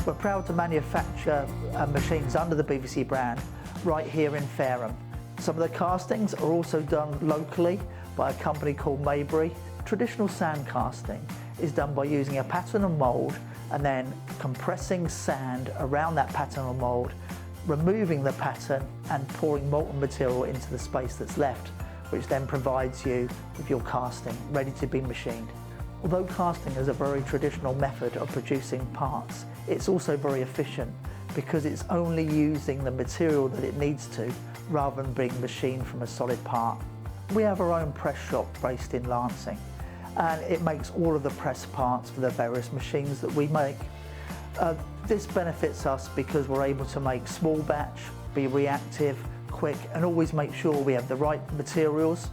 We're proud to manufacture machines under the BVC brand right here in Fareham. Some of the castings are also done locally by a company called Maybury. Traditional sand casting is done by using a pattern and mould and then compressing sand around that pattern or mould, removing the pattern and pouring molten material into the space that's left, which then provides you with your casting ready to be machined. Although casting is a very traditional method of producing parts, it's also very efficient because it's only using the material that it needs to rather than being machined from a solid part. We have our own press shop based in Lancing, and it makes all of the press parts for the various machines that we make. This benefits us because we're able to make small batch, be reactive, quick, and always make sure we have the right materials.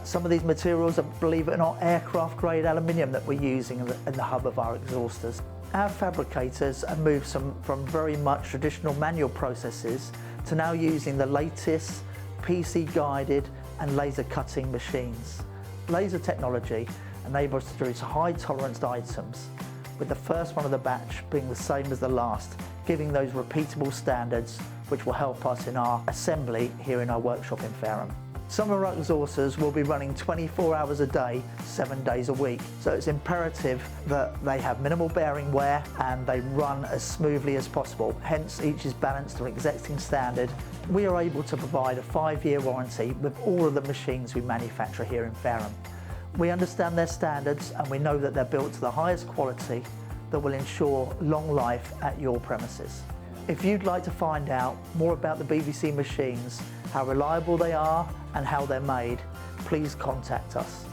Some of these materials are, believe it or not, aircraft grade aluminium that we're using in the hub of our exhausters. Our fabricators have moved from very much traditional manual processes to now using the latest PC guided and laser cutting machines. Laser technology enables us to produce high tolerance items, with the first one of the batch being the same as the last, giving those repeatable standards which will help us in our assembly here in our workshop in Fareham. Some of our exhausters will be running 24 hours a day, 7 days a week. So it's imperative that they have minimal bearing wear and they run as smoothly as possible. Hence, each is balanced to an exacting standard. We are able to provide a 5-year warranty with all of the machines we manufacture here in Fareham. We understand their standards and we know that they're built to the highest quality that will ensure long life at your premises. If you'd like to find out more about the BVC machines, how reliable they are and how they're made, please contact us.